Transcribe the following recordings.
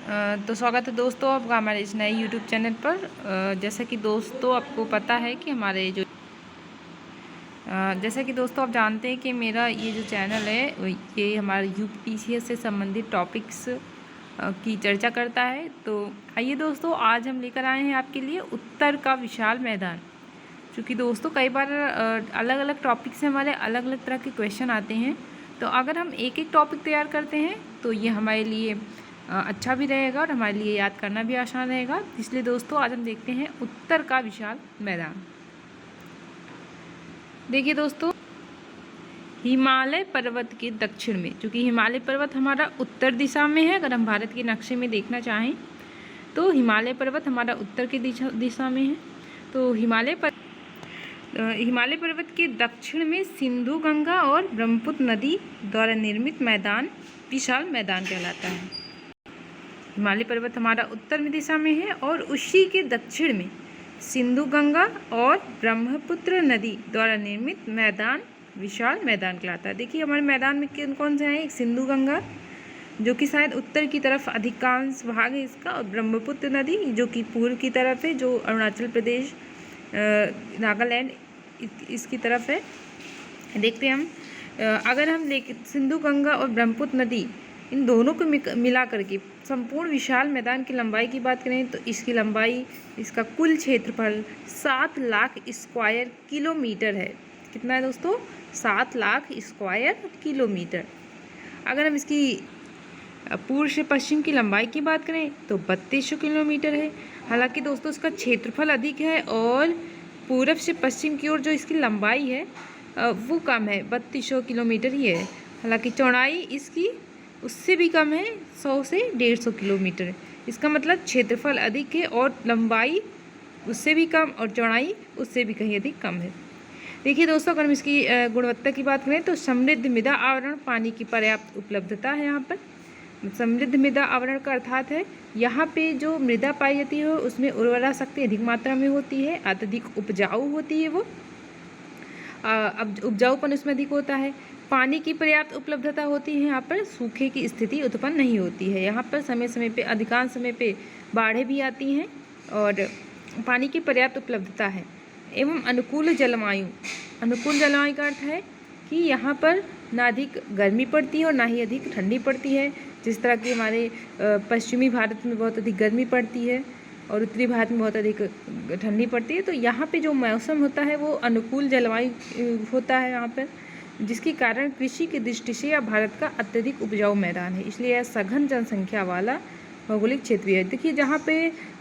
तो स्वागत है दोस्तों आपका हमारे इस नए यूट्यूब चैनल पर। जैसा कि दोस्तों आपको पता है कि हमारे जो जैसा कि दोस्तों आप जानते हैं कि मेरा ये जो चैनल है ये हमारे यूपीपीसीएस से संबंधित टॉपिक्स की चर्चा करता है। तो आइए दोस्तों, आज हम लेकर आए हैं आपके लिए उत्तर का विशाल मैदान। क्योंकि दोस्तों कई बार अलग अलग टॉपिक से हमारे अलग अलग तरह के क्वेश्चन आते हैं, तो अगर हम एक एक टॉपिक तैयार करते हैं तो ये हमारे लिए अच्छा भी रहेगा और हमारे लिए याद करना भी आसान रहेगा। इसलिए दोस्तों आज हम देखते हैं उत्तर का विशाल मैदान। देखिए दोस्तों, हिमालय पर्वत के दक्षिण में, क्योंकि हिमालय पर्वत हमारा उत्तर दिशा में है, अगर हम भारत के नक्शे में देखना चाहें तो हिमालय पर्वत हमारा उत्तर की दिशा में है। तो हिमालय पर्वत के दक्षिण में सिंधु गंगा और ब्रह्मपुत्र नदी द्वारा निर्मित मैदान विशाल मैदान कहलाता है। हिमालय पर्वत हमारा उत्तर में दिशा में है और उसी के दक्षिण में सिंधु गंगा और ब्रह्मपुत्र नदी द्वारा निर्मित मैदान विशाल मैदान कहलाता है। देखिए हमारे मैदान में कौन कौन से हैं। एक सिंधु गंगा जो कि शायद उत्तर की तरफ अधिकांश भाग है इसका, और ब्रह्मपुत्र नदी जो कि पूर्व की तरफ है, जो अरुणाचल प्रदेश नागालैंड इसकी तरफ है। देखते हैं हम, अगर हम सिंधु गंगा और ब्रह्मपुत्र नदी इन दोनों को मिला करके संपूर्ण विशाल मैदान की लंबाई की बात करें तो इसकी लंबाई, इसका कुल क्षेत्रफल 7 लाख स्क्वायर किलोमीटर है। कितना है दोस्तों? 7 लाख स्क्वायर किलोमीटर। अगर हम इसकी पूर्व से पश्चिम की लंबाई की बात करें तो 3200 किलोमीटर है। हालांकि दोस्तों इसका क्षेत्रफल अधिक है और पूर्व से पश्चिम की ओर जो इसकी लंबाई है वो कम है, 3200 किलोमीटर ही है। हालांकि चौड़ाई इसकी उससे भी कम है, 100 से 150 किलोमीटर। इसका मतलब क्षेत्रफल अधिक है और लंबाई उससे भी कम और चौड़ाई उससे भी कहीं अधिक कम है। देखिए दोस्तों, अगर हम इसकी गुणवत्ता की बात करें तो समृद्ध मृदा आवरण, पानी की पर्याप्त उपलब्धता है यहाँ पर। समृद्ध मृदा आवरण का अर्थात है यहाँ पे जो मृदा पाई जाती है उसमें उर्वरा शक्ति अधिक मात्रा में होती है, अत्यधिक उपजाऊ होती है वो, अब उपजाऊपन उसमें अधिक होता है। पानी की पर्याप्त उपलब्धता होती है, यहाँ पर सूखे की स्थिति उत्पन्न नहीं होती है। यहाँ पर समय समय पे, अधिकांश समय पे बाढ़ें भी आती हैं और पानी की पर्याप्त उपलब्धता है। एवं अनुकूल जलवायु, अनुकूल जलवायु का अर्थ है कि यहाँ पर ना अधिक गर्मी पड़ती है और ना ही अधिक ठंडी पड़ती है। जिस तरह की हमारे पश्चिमी भारत में बहुत अधिक गर्मी पड़ती है और उत्तरी भारत में बहुत अधिक ठंडी पड़ती है, तो यहाँ पे जो मौसम होता है वो अनुकूल जलवायु होता है यहाँ पर, जिसके कारण कृषि की दृष्टि से यह भारत का अत्यधिक उपजाऊ मैदान है। इसलिए यह सघन जनसंख्या वाला भौगोलिक क्षेत्र भी है। देखिए जहाँ पे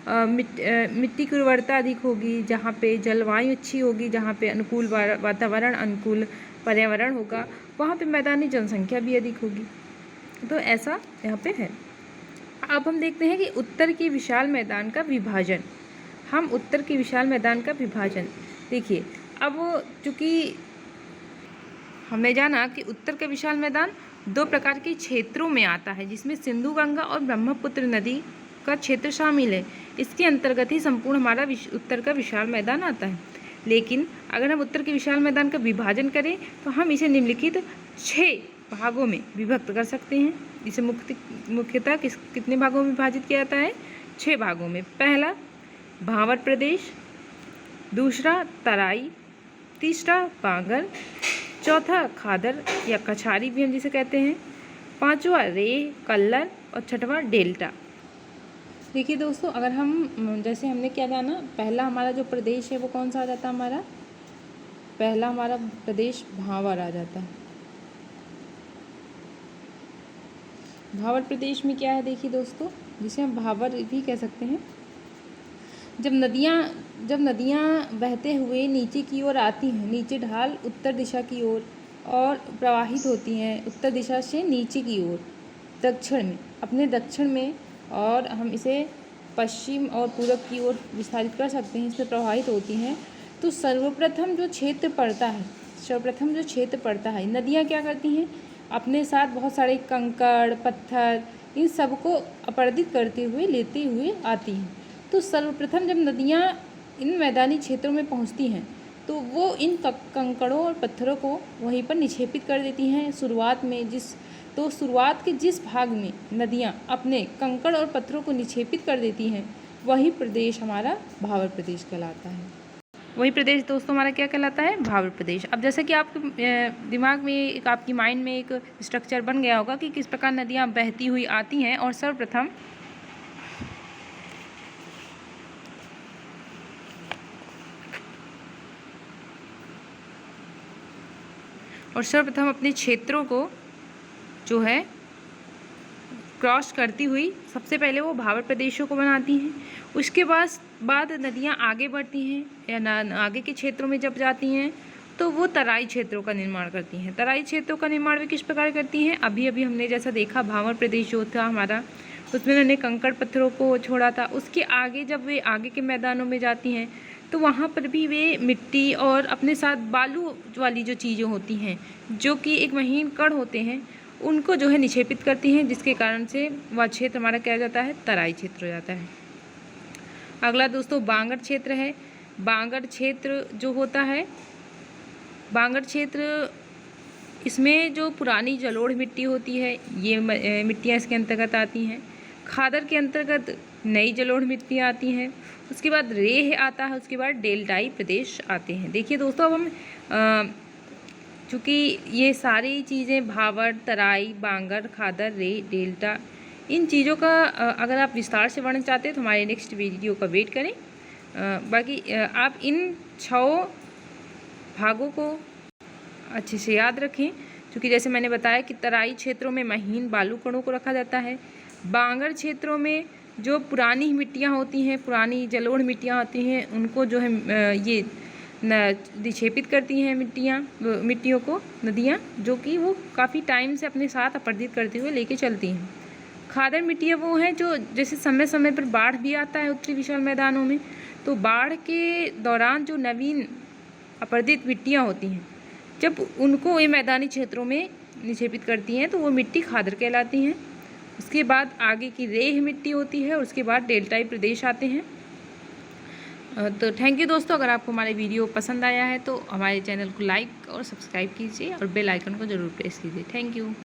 मिट्टी की उर्वरता अधिक होगी, जहाँ पे जलवायु अच्छी होगी, जहाँ पे अनुकूल वातावरण, अनुकूल पर्यावरण होगा, वहाँ पे मैदानी जनसंख्या भी अधिक होगी। तो ऐसा यहाँ पे है। अब हम देखते हैं कि उत्तर के विशाल मैदान का विभाजन। हम उत्तर के विशाल मैदान का विभाजन देखिए, अब चूँकि हमने जाना कि उत्तर का विशाल मैदान 2 प्रकार के क्षेत्रों में आता है, जिसमें सिंधु गंगा और ब्रह्मपुत्र नदी का क्षेत्र शामिल है। इसके अंतर्गत ही संपूर्ण हमारा उत्तर का विशाल मैदान आता है। लेकिन अगर हम उत्तर के विशाल मैदान का विभाजन करें तो हम इसे निम्नलिखित 6 भागों में विभक्त कर सकते हैं। इसे मुख्यतः कितने भागों में विभाजित किया जाता है? 6 भागों में। पहला भावर प्रदेश, दूसरा तराई, तीसरा बांगर, चौथा खादर या कछारी भी हम जिसे कहते हैं, पांचवा रेह, कल्लर और छठवां डेल्टा। देखिए दोस्तों, अगर हम जैसे हमने क्या जाना, पहला हमारा जो प्रदेश है वो कौन सा आ जाता है हमारा? पहला हमारा प्रदेश भावर आ जाता है। भावर प्रदेश में क्या है देखिए दोस्तों, जिसे हम भावर भी कह सकते हैं। जब नदियाँ बहते हुए नीचे की ओर आती हैं, नीचे ढाल उत्तर दिशा की ओर और प्रवाहित होती हैं, उत्तर दिशा से नीचे की ओर दक्षिण में, अपने दक्षिण में, और हम इसे पश्चिम और पूरब की ओर विस्तारित कर सकते हैं, इसमें प्रवाहित होती हैं। तो सर्वप्रथम जो क्षेत्र पड़ता है, नदियाँ क्या करती हैं? अपने साथ बहुत सारे कंकड़, पत्थर, इन सबको अपरदित करते हुए, लेते हुए आती हैं। तो सर्वप्रथम जब नदियाँ इन मैदानी क्षेत्रों में पहुँचती हैं तो वो इन कंकड़ों और पत्थरों को वहीं पर निक्षेपित कर देती हैं। शुरुआत में जिस तो शुरुआत के जिस भाग में नदियाँ अपने कंकड़ और पत्थरों को निक्षेपित कर देती हैं वही प्रदेश हमारा भावर प्रदेश कहलाता है। वही प्रदेश दोस्तों हमारा क्या कहलाता है? भावर प्रदेश। अब जैसे कि आपके दिमाग में एक, आपकी माइंड में एक स्ट्रक्चर बन गया होगा कि किस प्रकार नदियाँ बहती हुई आती हैं और सर्वप्रथम अपने क्षेत्रों को जो है क्रॉस करती हुई सबसे पहले वो भावर प्रदेशों को बनाती हैं। उसके बाद नदियाँ आगे बढ़ती हैं या आगे के क्षेत्रों में जब जाती हैं तो वो तराई क्षेत्रों का निर्माण करती हैं। तराई क्षेत्रों का निर्माण भी किस प्रकार करती हैं? अभी हमने जैसा देखा, भावर प्रदेश जो था हमारा, उसमें उन्होंने कंकड़ पत्थरों को छोड़ा था। उसके आगे जब वे आगे के मैदानों में जाती हैं तो वहाँ पर भी वे मिट्टी और अपने साथ बालू वाली जो चीज़ें होती हैं, जो कि एक महीन कण होते हैं, उनको जो है निक्षेपित करती हैं, जिसके कारण से वह क्षेत्र हमारा क्या हो जाता है? तराई क्षेत्र हो जाता है। अगला दोस्तों बांगर क्षेत्र है। बांगर क्षेत्र जो होता है, बांगर क्षेत्र, इसमें जो पुरानी जलोढ़ मिट्टी होती है ये मिट्टियाँ इसके अंतर्गत आती हैं। खादर के अंतर्गत नई जलोढ़ मिट्टियाँ आती हैं। उसके बाद रेह आता है, उसके बाद डेल्टाई प्रदेश आते हैं। देखिए दोस्तों, अब हम चूँकि ये सारी चीज़ें भावर, तराई, बांगर, खादर, रेह, डेल्टा, इन चीज़ों का अगर आप विस्तार से वर्णन चाहते हैं तो हमारे नेक्स्ट वीडियो का वेट करें। बाकी आप इन 6 भागों को अच्छे से याद रखें, क्योंकि जैसे मैंने बताया कि तराई क्षेत्रों में महीन बालू कणों को रखा जाता है। बांगर क्षेत्रों में जो पुरानी मिट्टियाँ होती हैं, पुरानी जलोढ़ मिट्टियाँ होती हैं, उनको जो है ये निक्षेपित करती हैं मिट्टियों को नदियाँ, जो कि वो काफ़ी टाइम से अपने साथ अपरदित करते हुए लेके चलती हैं। खादर मिट्टियाँ वो हैं जो जैसे समय समय पर बाढ़ भी आता है उत्तरी विशाल मैदानों में, तो बाढ़ के दौरान जो नवीन अपरदित मिट्टियाँ होती हैं, जब उनको ये मैदानी क्षेत्रों में निक्षेपित करती हैं तो वो मिट्टी खादर कहलाती हैं। उसके बाद आगे की रेह मिट्टी होती है और उसके बाद डेल्टाई प्रदेश आते हैं। तो थैंक यू दोस्तों, अगर आपको हमारे वीडियो पसंद आया है तो हमारे चैनल को लाइक और सब्सक्राइब कीजिए और बेल आइकन को ज़रूर प्रेस कीजिए। Thank you.